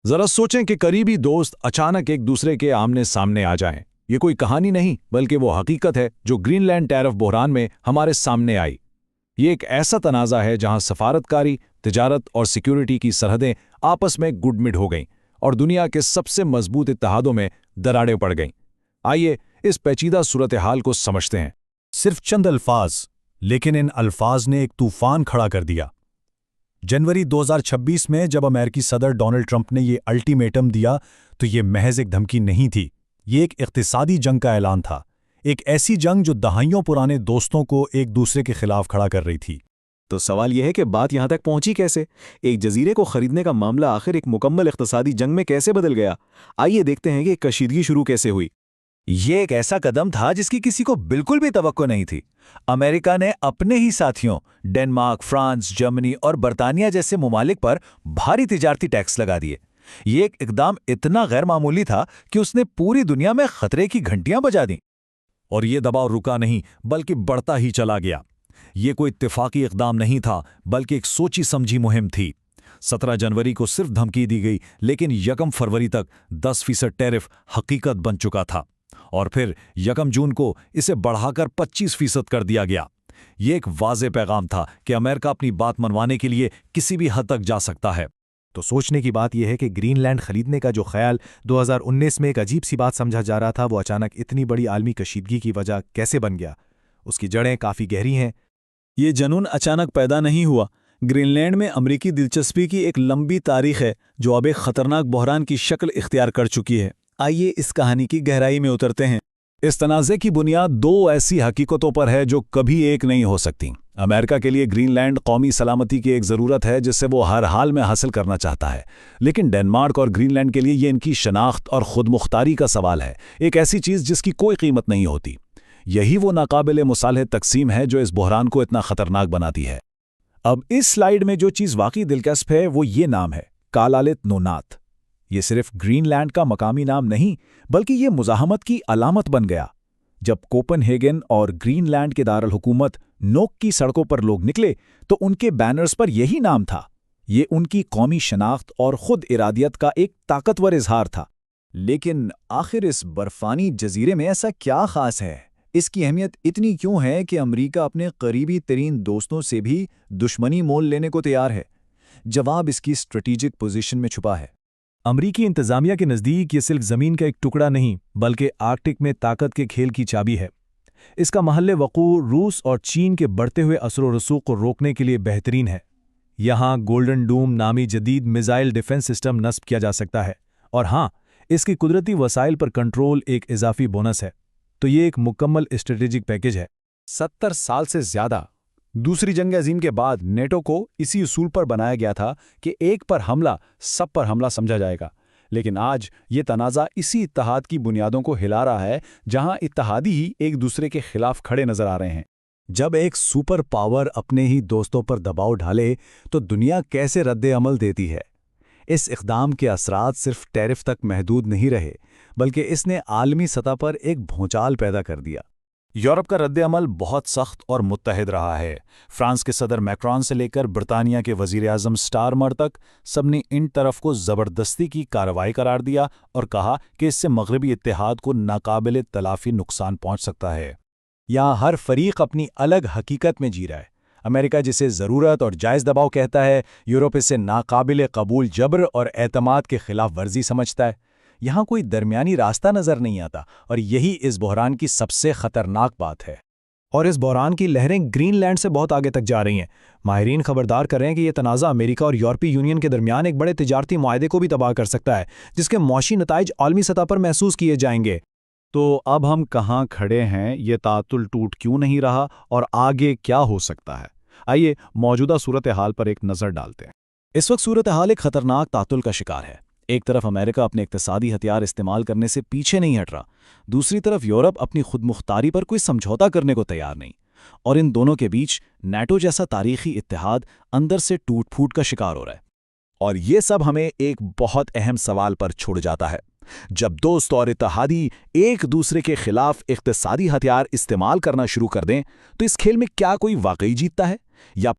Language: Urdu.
ذرا سوچیں کہ قریبی دوست اچانک ایک دوسرے کے آمنے سامنے آ جائیں۔ یہ کوئی کہانی نہیں بلکہ وہ حقیقت ہے جو گرین لینڈ ٹیرف بحران میں ہمارے سامنے آئی۔ یہ ایک ایسا تنازع ہے جہاں سفارتکاری، تجارت اور سیکیورٹی کی سرحدیں آپس میں گڈ مڈ ہو گئیں اور دنیا کے سب سے مضبوط اتحادوں میں دراڑیں پڑ گئیں۔ آئیے اس پیچیدہ صورتحال کو سمجھتے ہیں۔ صرف چند الفاظ، لیکن ان الفاظ نے ایک طوفان کھڑا کر دیا۔ جنوری 2026 میں جب امریکی صدر ڈونلڈ ٹرمپ نے یہ الٹیمیٹم دیا تو یہ محض ایک دھمکی نہیں تھی، یہ ایک اقتصادی جنگ کا اعلان تھا، ایک ایسی جنگ جو دہائیوں پرانے دوستوں کو ایک دوسرے کے خلاف کھڑا کر رہی تھی۔ تو سوال یہ ہے کہ بات یہاں تک پہنچی کیسے؟ ایک جزیرے کو خریدنے کا معاملہ آخر ایک مکمل اقتصادی جنگ میں کیسے بدل گیا؟ آئیے دیکھتے ہیں کہ کشیدگی شروع کیسے ہوئی۔ یہ ایک ایسا قدم تھا جس کی کسی کو بالکل بھی توقع نہیں تھی۔ امریکا نے اپنے ہی ساتھیوں ڈنمارک، فرانس، جرمنی اور برطانیہ جیسے ممالک پر بھاری تجارتی ٹیکس لگا دیے۔ یہ ایک اقدام اتنا غیر معمولی تھا کہ اس نے پوری دنیا میں خطرے کی گھنٹیاں بجا دیں۔ اور یہ دباؤ رکا نہیں بلکہ بڑھتا ہی چلا گیا۔ یہ کوئی اتفاقی اقدام نہیں تھا بلکہ ایک سوچی سمجھی مہم تھی۔ 17 جنوری کو صرف دھمکی دی گئی، لیکن 1 فروری تک 10% ٹیرف حقیقت بن چکا تھا، اور پھر 1 جون کو اسے بڑھا کر 25% کر دیا گیا۔ یہ ایک واضح پیغام تھا کہ امریکہ اپنی بات منوانے کے لیے کسی بھی حد تک جا سکتا ہے۔ تو سوچنے کی بات یہ ہے کہ گرین لینڈ خریدنے کا جو خیال 2019 میں ایک عجیب سی بات سمجھا جا رہا تھا، وہ اچانک اتنی بڑی عالمی کشیدگی کی وجہ کیسے بن گیا؟ اس کی جڑیں کافی گہری ہیں۔ یہ جنون اچانک پیدا نہیں ہوا۔ گرین لینڈ میں امریکی دلچسپی کی ایک لمبی تاریخ ہے جو اب ایک خطرناک بحران کی شکل اختیار کر چکی ہے۔ آئیے اس کہانی کی گہرائی میں اترتے ہیں۔ اس تنازع کی بنیاد 2 ایسی حقیقتوں پر ہے جو کبھی ایک نہیں ہو سکتی۔ امریکہ کے لیے گرین لینڈ قومی سلامتی کی ایک ضرورت ہے جسے وہ ہر حال میں حاصل کرنا چاہتا ہے، لیکن ڈنمارک اور گرین لینڈ کے لیے یہ ان کی شناخت اور خود مختاری کا سوال ہے، ایک ایسی چیز جس کی کوئی قیمت نہیں ہوتی۔ یہی وہ ناقابل مصالحہ تقسیم ہے جو اس بحران کو اتنا خطرناک بناتی ہے۔ اب اس سلائیڈ میں جو چیز واقعی دلچسپ ہے وہ یہ نام ہے، کالالت نونات۔ یہ صرف گرین لینڈ کا مقامی نام نہیں بلکہ یہ مزاحمت کی علامت بن گیا۔ جب کوپن ہیگن اور گرین لینڈ کے دارالحکومت نوک کی سڑکوں پر لوگ نکلے تو ان کے بینرز پر یہی نام تھا۔ یہ ان کی قومی شناخت اور خود ارادیت کا ایک طاقتور اظہار تھا۔ لیکن آخر اس برفانی جزیرے میں ایسا کیا خاص ہے؟ اس کی اہمیت اتنی کیوں ہے کہ امریکہ اپنے قریبی ترین دوستوں سے بھی دشمنی مول لینے کو تیار ہے؟ جواب اس کی اسٹریٹجک پوزیشن میں چھپا ہے۔ امریکی انتظامیہ کے نزدیک یہ صرف زمین کا ایک ٹکڑا نہیں بلکہ آرکٹک میں طاقت کے کھیل کی چابی ہے۔ اس کا محل وقوع روس اور چین کے بڑھتے ہوئے اثر و رسوخ کو روکنے کے لیے بہترین ہے۔ یہاں گولڈن ڈوم نامی جدید میزائل ڈیفنس سسٹم نصب کیا جا سکتا ہے، اور ہاں، اس کی قدرتی وسائل پر کنٹرول ایک اضافی بونس ہے۔ تو یہ ایک مکمل اسٹریٹجک پیکج ہے۔ 70 سال سے زیادہ دوسری جنگ عظیم کے بعد نیٹو کو اسی اصول پر بنایا گیا تھا کہ ایک پر حملہ سب پر حملہ سمجھا جائے گا، لیکن آج یہ تنازع اسی اتحاد کی بنیادوں کو ہلا رہا ہے جہاں اتحادی ہی ایک دوسرے کے خلاف کھڑے نظر آ رہے ہیں۔ جب ایک سپر پاور اپنے ہی دوستوں پر دباؤ ڈھالے تو دنیا کیسے رد عمل دیتی ہے؟ اس اقدام کے اثرات صرف ٹیرف تک محدود نہیں رہے بلکہ اس نے عالمی سطح پر ایک بھونچال پیدا کر دیا۔ یورپ کا رد عمل بہت سخت اور متحد رہا ہے۔ فرانس کے صدر میکرون سے لے کر برطانیہ کے وزیر اعظم سٹارمر تک سب نے ان طرف کو زبردستی کی کارروائی قرار دیا اور کہا کہ اس سے مغربی اتحاد کو ناقابل تلافی نقصان پہنچ سکتا ہے۔ یہاں ہر فریق اپنی الگ حقیقت میں جی رہا ہے۔ امریکہ جسے ضرورت اور جائز دباؤ کہتا ہے، یورپ اسے ناقابل قبول جبر اور اعتماد کے خلاف ورزی سمجھتا ہے۔ یہاں کوئی درمیانی راستہ نظر نہیں آتا، اور یہی اس بحران کی سب سے خطرناک بات ہے۔ اور اس بحران کی لہریں گرین لینڈ سے بہت آگے تک جا رہی ہیں۔ ماہرین خبردار کر رہے ہیں کہ یہ تنازع امریکہ اور یورپی یونین کے درمیان ایک بڑے تجارتی معاہدے کو بھی تباہ کر سکتا ہے، جس کے معاشی نتائج عالمی سطح پر محسوس کیے جائیں گے۔ تو اب ہم کہاں کھڑے ہیں؟ یہ تعطل ٹوٹ کیوں نہیں رہا اور آگے کیا ہو سکتا ہے؟ آئیے موجودہ صورتحال پر ایک نظر ڈالتے ہیں۔ اس وقت صورتحال ایک خطرناک تعطل کا شکار ہے۔ ایک طرف امریکہ اپنے اقتصادی ہتھیار استعمال کرنے سے پیچھے نہیں ہٹ رہا، دوسری طرف یورپ اپنی خود مختاری پر کوئی سمجھوتا کرنے کو تیار نہیں، اور ان دونوں کے بیچ نیٹو جیسا تاریخی اتحاد اندر سے ٹوٹ پھوٹ کا شکار ہو رہا ہے۔ اور یہ سب ہمیں ایک بہت اہم سوال پر چھوڑ جاتا ہے۔ جب دوست اور اتحادی ایک دوسرے کے خلاف اقتصادی ہتھیار استعمال کرنا شروع کر دیں تو اس کھیل میں کیا کوئی واقعی جیتتا ہے، یا